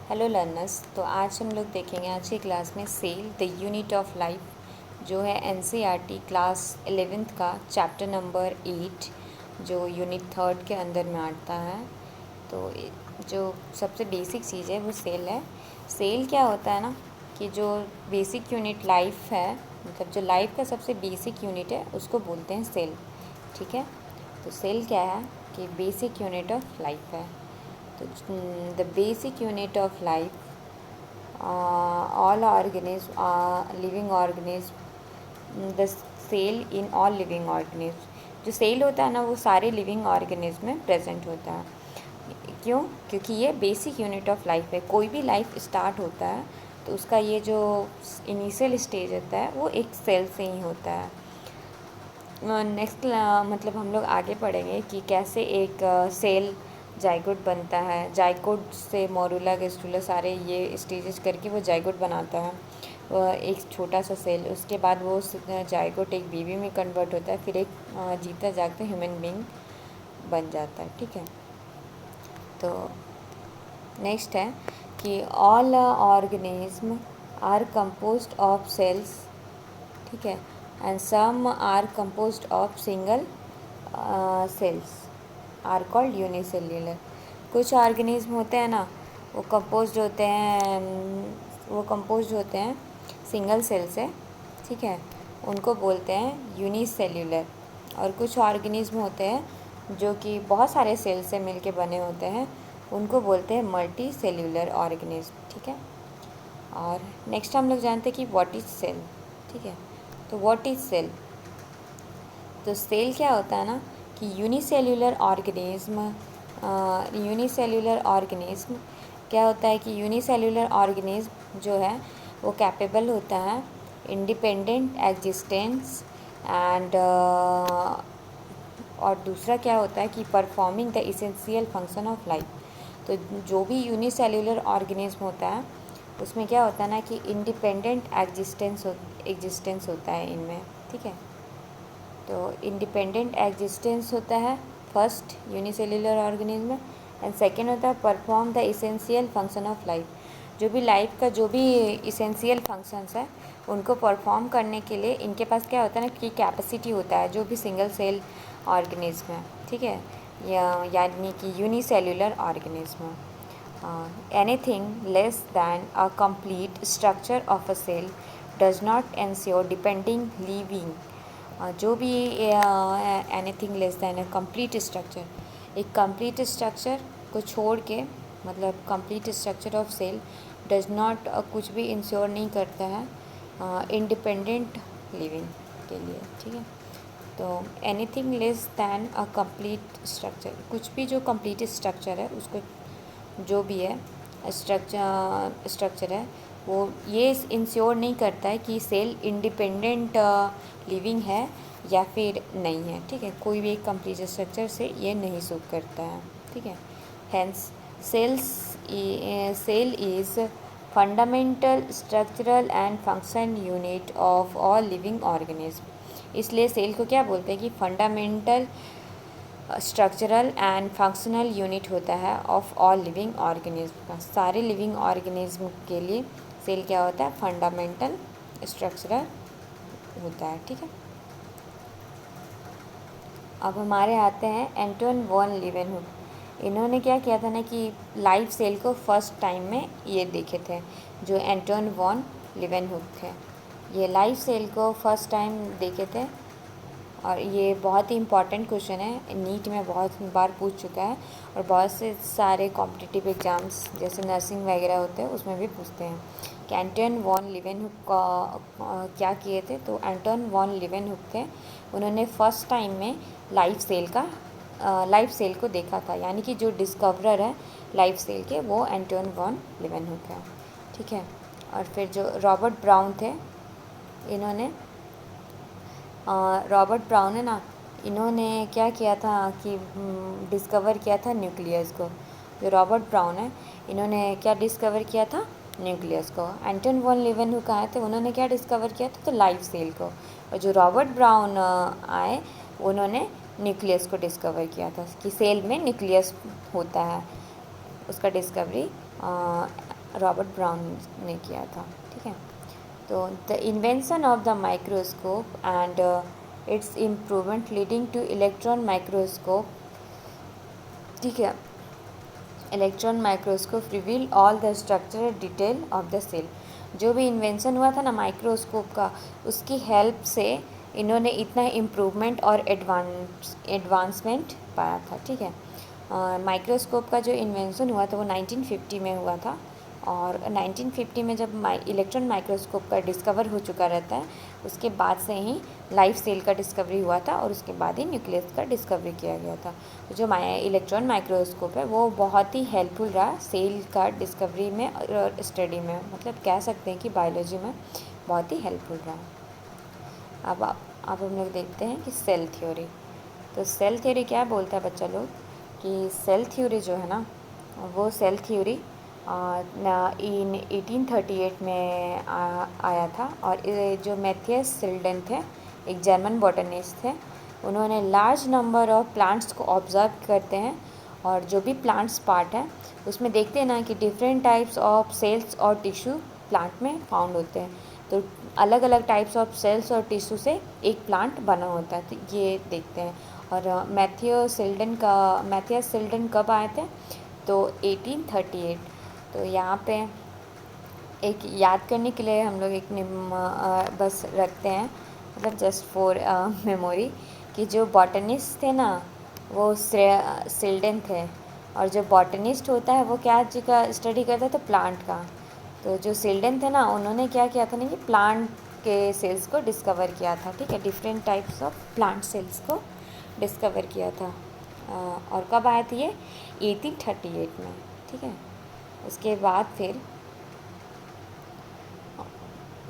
Hello learners. तो आज हम लोग देखेंगे आज की क्लास में cell the unit of life जो है एनसीईआरटी क्लास 11th का चैप्टर नंबर 8 जो यूनिट 3 के अंदर में आता है। तो जो सबसे बेसिक चीज़ है वो सेल है। सेल क्या होता है ना कि जो बेसिक यूनिट लाइफ है, मतलब जो लाइफ का सबसे बेसिक यूनिट है उसको बोलते हैं सेल। ठीक है, तो सेल क्या है कि बेसिक यूनिट ऑफ लाइफ है। तो the basic unit of life all organism living organism the cell in all living organism. जो सेल होता है ना वो सारे लिविंग ऑर्गेनिज्म में प्रेजेंट होता है। क्यों? क्योंकि ये बेसिक यूनिट ऑफ लाइफ है। कोई भी लाइफ स्टार्ट होता है तो उसका ये जो इनिशियल स्टेज होता है वो एक सेल से ही होता है। नेक्स्ट मतलब हम लोग आगे पढ़ेंगे कि कैसे एक सेल जाइगोट बनता है। जाइगोट से मोरूला गेस्टुला सारे ये स्टेजेस करके वो जाइगोट बनाता है। वह एक छोटा सा सेल, उसके बाद वो जाइगोट एक बेबी में कन्वर्ट होता है, फिर एक जीता जागता ह्यूमन बीइंग बन जाता है। ठीक है, तो नेक्स्ट है कि all organism are composed of cells. ठीक है, and some are composed of single cells are called unicellular. कुछ ऑर्गेनिज्म होते हैं ना वो कंपोज्ड होते हैं सिंगल सेल से। ठीक है, उनको बोलते हैं यूनिसेल्यूलर। और कुछ ऑर्गेनिज्म होते हैं जो कि बहुत सारे सेल से मिलके बने होते हैं, उनको बोलते हैं मल्टी सेल्यूलर ऑर्गेनिज्म। ठीक है, और नेक्स्ट हम लोग जानते हैं कि व्हाट इज सेल। ठीक है, तो व्हाट इज सेल, तो सेल क्या होता है ना कि यूनिसेल्यूलर ऑर्गेनिज्म क्या होता है कि यूनिसेल्यूलर ऑर्गेनिज्म जो है वो कैपेबल होता है इंडिपेंडेंट एग्जिस्टेंस एंड और दूसरा क्या होता है कि performing the essential function of life. तो जो भी यूनिसेल्यूलर ऑर्गेनिज्म होता है उसमें क्या होता है ना कि इंडिपेंडेंट एग्जिस्टेंस होता है इनमें। ठीक है, तो इंडिपेंडेंट एग्जिस्टेंस होता है फर्स्ट यूनिसेल्यूलर ऑर्गेनिज्म में, एंड सेकेंड होता है perform the essential function of life. जो भी लाइफ का जो भी इसेंशियल फंक्शंस है उनको परफॉर्म करने के लिए इनके पास क्या होता है ना कि कैपेसिटी होता है, जो भी सिंगल सेल ऑर्गेनिज्म है। ठीक है, यानी कि unicellular organism. Anything less than a complete structure of a cell does not ensure depending living. जो भी anything less than a complete structure, एक कंप्लीट स्ट्रक्चर को छोड़ के, मतलब complete structure of cell does not कुछ भी इंश्योर नहीं करता है इंडिपेंडेंट लिविंग के लिए। ठीक है, तो anything less than a complete structure, कुछ भी जो कंप्लीट स्ट्रक्चर है उसको, जो भी है स्ट्रक्चर है वो ये इंश्योर नहीं करता है कि सेल इंडिपेंडेंट लिविंग है या फिर नहीं है। ठीक है, कोई भी एक कंप्लीट स्ट्रक्चर से ये नहीं सूट करता है। ठीक है, hence cell is fundamental structural and function unit of all living organism. इसलिए सेल को क्या बोलते हैं कि fundamental structural and functional unit होता है ऑफ ऑल लिविंग ऑर्गेनिज्म का। सारे लिविंग ऑर्गेनिज्म के लिए सेल क्या होता है, फंडामेंटल स्ट्रक्चरल होता है। ठीक है, अब हमारे आते हैं एंटोन वॉन लीवेनहुक। इन्होंने क्या किया था ना कि लाइव सेल को फर्स्ट टाइम में ये देखे थे, जो एंटोन वॉन लीवेनहुक है, ये लाइव सेल को फर्स्ट टाइम देखे थे। और ये बहुत ही इम्पॉर्टेंट क्वेश्चन है, नीट में बहुत बार पूछ चुका है और बहुत से सारे कॉम्पिटिटिव एग्ज़ाम्स जैसे नर्सिंग वगैरह होते हैं उसमें भी पूछते हैं कि एंटोन वॉन लीवेनहुक का क्या किए थे। तो एंटोन वॉन लीवेनहुक थे, उन्होंने फर्स्ट टाइम में लाइव सेल को देखा था, यानी कि जो डिस्कवरर है लाइव सेल के वो एंटोन वॉन लीवेनहुक है। ठीक है, और फिर जो रॉबर्ट ब्राउन थे, इन्होंने रॉबर्ट ब्राउन है ना, इन्होंने क्या किया था कि डिस्कवर किया था न्यूक्लियस को। जो रॉबर्ट ब्राउन है इन्होंने क्या डिस्कवर किया था, न्यूक्लियस को। एंटोन वॉन लीवेनहुक आए थे, उन्होंने क्या डिस्कवर किया था, तो लाइव सेल को। और जो रॉबर्ट ब्राउन आए उन्होंने न्यूक्लियस को डिस्कवर किया था कि सेल में न्यूक्लियस होता है। उसका डिस्कवरी रॉबर्ट ब्राउन ने किया था, ठीक है। तो the invention of the microscope and its improvement leading to electron microscope, ठीक है। Electron microscope reveal all the structural detail of the cell. जो भी इन्वेंशन हुआ था ना माइक्रोस्कोप का, उसकी हेल्प से इन्होंने इतना इम्प्रूवमेंट और एडवांसमेंट पाया था, ठीक है। माइक्रोस्कोप का जो इन्वेंशन हुआ था वो 1950 में हुआ था, और 1950 में जब इलेक्ट्रॉन माइक्रोस्कोप का डिस्कवर हो चुका रहता है, उसके बाद से ही लाइफ सेल का डिस्कवरी हुआ था, और उसके बाद ही न्यूक्लियस का डिस्कवरी किया गया था। तो जो इलेक्ट्रॉन माइक्रोस्कोप है वो बहुत ही हेल्पफुल रहा सेल का डिस्कवरी में और स्टडी में, मतलब कह सकते हैं कि बायोलॉजी में बहुत ही हेल्पफुल रहा। अब हम लोग देखते हैं कि सेल थ्योरी। तो सेल थ्योरी क्या बोलता है बच्चा लोग, कि सेल थ्योरी जो है ना, वो सेल थ्योरी इन 1838 में आया था। और जो मैथियस सिल्डन थे, एक जर्मन बॉटनिस्ट थे, उन्होंने लार्ज नंबर ऑफ प्लांट्स को ऑब्जर्व करते हैं, और जो भी प्लांट्स पार्ट है उसमें देखते हैं ना कि डिफरेंट टाइप्स ऑफ सेल्स और टिश्यू प्लांट में फाउंड होते हैं। तो अलग अलग टाइप्स ऑफ सेल्स और टिश्यू से एक प्लांट बना होता है, तो ये देखते हैं। और मैथियस सिल्डन कब आए थे, तो 1838। तो यहाँ पे एक याद करने के लिए हम लोग एक बस रखते हैं, मतलब जस्ट फॉर मेमोरी, कि जो बॉटनिस्ट थे ना वो सिल्डन थे, और जो बॉटनिस्ट होता है वो क्या चीज़ का स्टडी करता है, तो प्लांट का। तो जो सिल्डन थे ना, उन्होंने क्या किया था ना कि प्लांट के सेल्स को डिस्कवर किया था, ठीक है। Different types of plant cells को डिस्कवर किया था। और कब आए थे ये, 1838 में, ठीक है। उसके बाद फिर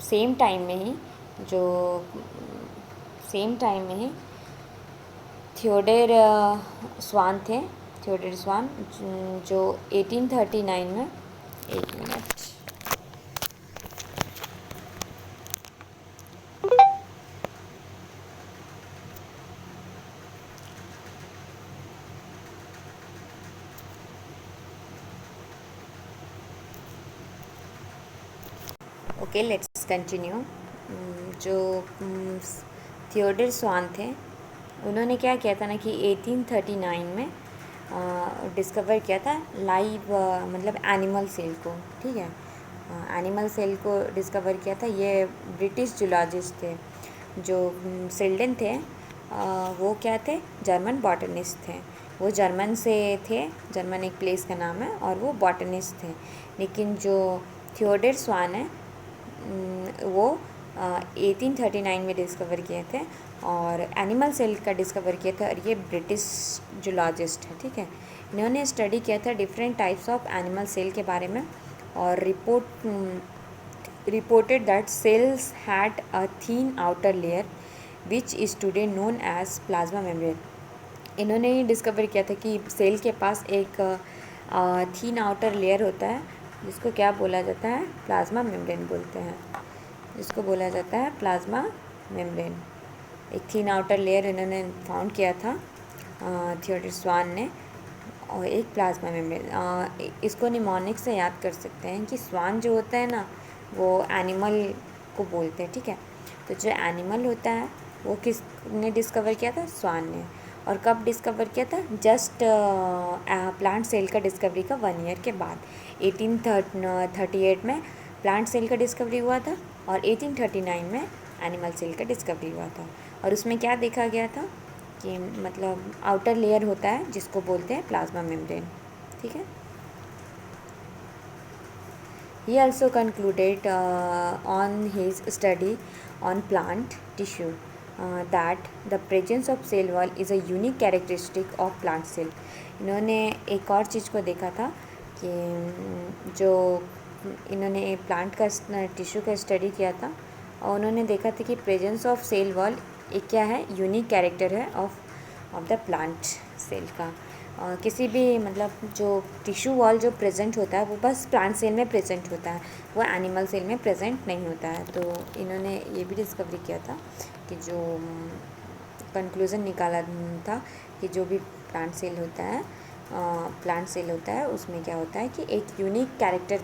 सेम टाइम में ही जो सेम टाइम में ही थियोडर स्वान थे, थियोडर स्वान, जो 1839 में, एक मिनट, ओके लेट्स कंटिन्यू। जो थियोडर स्वान थे, उन्होंने क्या किया था ना कि 1839 में डिस्कवर किया था लाइव, मतलब एनिमल सेल को, ठीक है। एनिमल सेल को डिस्कवर किया था, ये ब्रिटिश जूलॉजिस्ट थे। जो सिल्डन थे, वो क्या थे, जर्मन बॉटनिस्ट थे। वो जर्मन से थे, जर्मन एक प्लेस का नाम है, और वो बॉटनिस्ट थे। लेकिन जो थियोडर स्वान है, वो 1839 में डिस्कवर किए थे, और एनिमल सेल का डिस्कवर किया था, और ये ब्रिटिश जूलॉजिस्ट है, ठीक है। इन्होंने स्टडी किया था different types of animal cell के बारे में, और reported that cells had a thin outer layer which is today known as plasma membrane. इन्होंने ही डिस्कवर किया था कि सेल के पास एक थीन आउटर लेयर होता है, जिसको क्या बोला जाता है, प्लाज्मा मेम्ब्रेन बोलते हैं, जिसको बोला जाता है प्लाज्मा मेम्ब्रेन। एक थीन आउटर लेयर इन्होंने फाउंड किया था थियोडर स्वान ने, और एक प्लाज्मा मेम्ब्रेन। इसको निमोनिक से याद कर सकते हैं कि स्वान जो होता है ना, वो एनिमल को बोलते हैं, ठीक है। तो जो एनिमल होता है वो किसने डिस्कवर किया था, स्वान ने। और कब डिस्कवर किया था, जस्ट प्लांट सेल का डिस्कवरी का 1 ईयर के बाद, 1838 में प्लांट सेल का डिस्कवरी हुआ था, और 1839 में एनिमल सेल का डिस्कवरी हुआ था। और उसमें क्या देखा गया था कि मतलब आउटर लेयर होता है जिसको बोलते हैं प्लाज्मा मेम्ब्रेन, ठीक है। He also concluded on his study on plant tissue that the presence of cell wall is a unique characteristic of plant cell. इन्होंने एक और चीज़ को देखा था कि जो इन्होंने प्लांट का टिश्यू का स्टडी किया था, और उन्होंने देखा था कि प्रेजेंस ऑफ सेल वॉल एक क्या है, यूनिक कैरेक्टर है ऑफ द प्लांट सेल का। किसी भी मतलब जो टिश्यू वॉल जो प्रेजेंट होता है वो बस प्लांट सेल में प्रेजेंट होता है, वो एनिमल सेल में प्रेजेंट नहीं होता है। तो इन्होंने ये भी डिस्कवरी किया था कि जो कंक्लूज़न निकाला था कि जो भी प्लांट सेल होता है उसमें क्या होता है कि एक यूनिक कैरेक्टर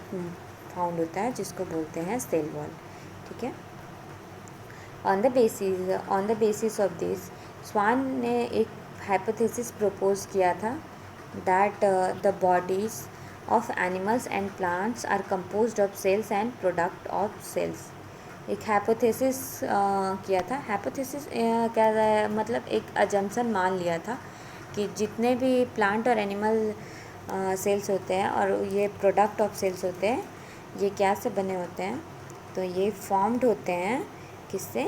फाउंड होता है, जिसको बोलते हैं सेल वॉल। ठीक है। On the basis of this, Schwann ने एक हाइपोथेसिस प्रपोज किया था that the bodies of animals and plants are composed of cells and product of cells. एक हाइपोथेसिस किया था। हाइपोथेसिस क्या मतलब एक अजम्पशन मान लिया था कि जितने भी प्लांट और एनिमल सेल्स होते हैं और ये प्रोडक्ट ऑफ सेल्स होते हैं, ये क्या से बने होते हैं, तो ये फॉर्म्ड होते हैं किससे,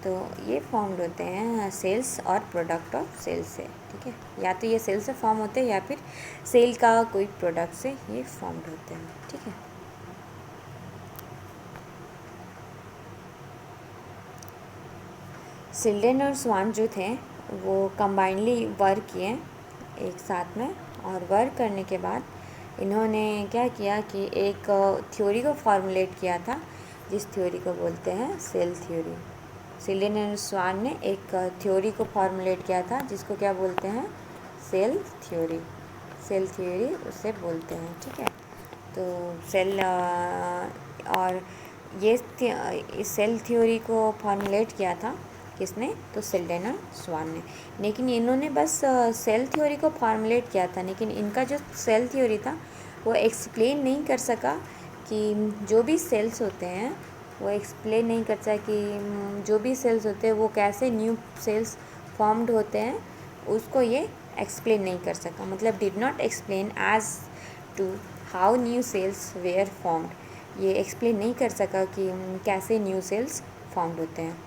तो ये फॉर्म्ड होते हैं सेल्स और प्रोडक्ट ऑफ सेल्स से। ठीक है, या तो ये सेल से फॉर्म होते हैं या फिर सेल का कोई प्रोडक्ट से ये फॉर्म्ड होते हैं। ठीक है। सिल्डेन और स्वान जो थे वो कंबाइनली वर्क किए एक साथ में, और वर्क करने के बाद इन्होंने क्या किया कि एक थ्योरी को फॉर्मुलेट किया था, जिस थ्योरी को बोलते हैं सेल थ्योरी। सिल्डेन और स्वान ने एक थ्योरी को फॉर्मुलेट किया था जिसको क्या बोलते हैं, सेल थ्योरी। सेल थ्योरी उसे बोलते हैं। ठीक है। तो सेल और ये इस सेल थ्योरी को फॉर्मुलेट किया था किसने, तो सिल्डेन और स्वान ने। लेकिन इन्होंने बस सेल थ्योरी को फॉर्मुलेट किया था, लेकिन इनका जो सेल थ्योरी था वो एक्सप्लेन नहीं कर सका कि जो भी सेल्स होते हैं, वो एक्सप्लेन नहीं कर सका कि जो भी सेल्स होते हैं वो कैसे न्यू सेल्स फॉर्म्ड होते हैं, उसको ये एक्सप्लेन नहीं कर सका। मतलब did not explain as to how new cells were formed. ये एक्सप्लेन नहीं कर सका कि कैसे न्यू सेल्स फॉर्म्ड होते हैं।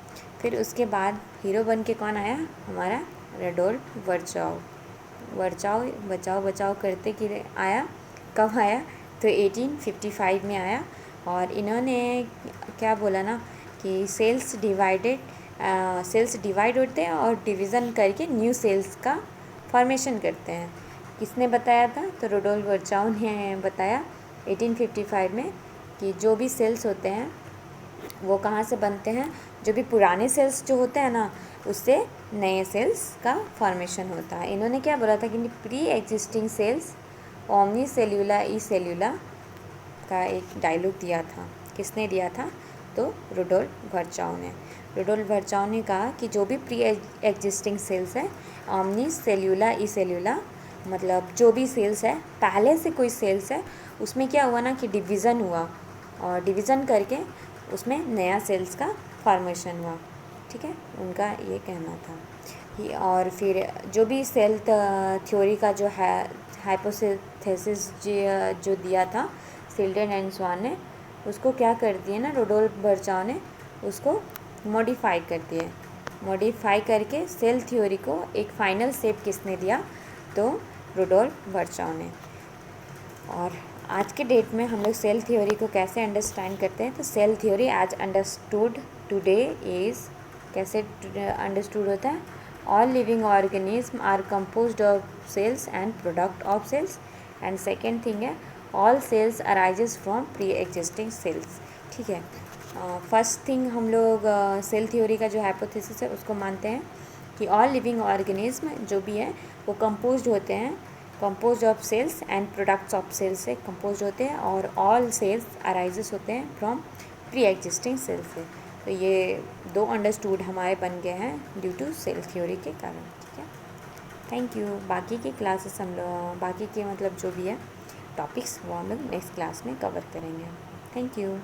फिर उसके बाद हीरो बन के कौन आया, हमारा रेडोल्फ वर्चाओ। वर्चाओ बचाओ बचाओ करते कि आया, कब आया, तो 1855 में आया। और इन्होंने क्या बोला ना कि सेल्स डिवाइड होते हैं और डिवीज़न करके न्यू सेल्स का फॉर्मेशन करते हैं। किसने बताया था, तो रेडोल्फ वर्चाओ ने बताया 1855 में कि जो भी सेल्स होते हैं वो कहाँ से बनते हैं, जो भी पुराने सेल्स जो होते हैं ना, उससे नए सेल्स का फॉर्मेशन होता है। इन्होंने क्या बोला था कि प्री एग्जिस्टिंग सेल्स ओमनी सेल्यूला ई सेल्यूला का एक डायलॉग दिया था। किसने दिया था, तो रुडोल्फ वर्चाओ ने। रुडोल्फ वर्चाओ ने कहा कि जो भी प्री एग्जिस्टिंग सेल्स है, ओमनी सेल्यूला ई सेल्यूला, मतलब जो भी सेल्स है, पहले से कोई सेल्स है, उसमें क्या हुआ ना कि डिवीज़न हुआ, और डिवीज़न करके उसमें नया सेल्स का फॉर्मेशन हुआ। ठीक है, उनका ये कहना था। और फिर जो भी सेल थ्योरी का जो है हाइपोथेसिस जो दिया था सिल्डेन एंड स्वान ने, उसको क्या कर दिए ना, रुडोल्फ वर्चाओ ने उसको मॉडिफाई कर दिए। मॉडिफाई करके सेल थ्योरी को एक फाइनल शेप किसने दिया, तो रुडोल्फ वर्चाओ ने। और आज के डेट में हम लोग सेल थ्योरी को कैसे अंडरस्टैंड करते हैं, तो cell theory as understood today is, कैसे अंडरस्टूड होता है, all living organism are composed of cells and product of cells. And second thing है, all cells arises from pre existing cells. ठीक है। फर्स्ट थिंग हम लोग सेल थ्योरी का जो हाइपोथेसिस है उसको मानते हैं कि ऑल लिविंग ऑर्गेनिज्म जो भी है वो कंपोज्ड होते हैं, compose of cells and products of cells से कंपोज होते हैं, और ऑल सेल्स अराइजेस होते हैं फ्रॉम प्री एग्जिस्टिंग सेल्स से। तो ये दो अंडरस्टूड हमारे बन गए हैं ड्यू टू सेल थ्योरी के कारण। ठीक है, थैंक यू। बाकी की क्लासेस हम लोग, बाकी के मतलब जो भी है टॉपिक्स वो हम लोग नेक्स्ट क्लास में कवर करेंगे। Thank you.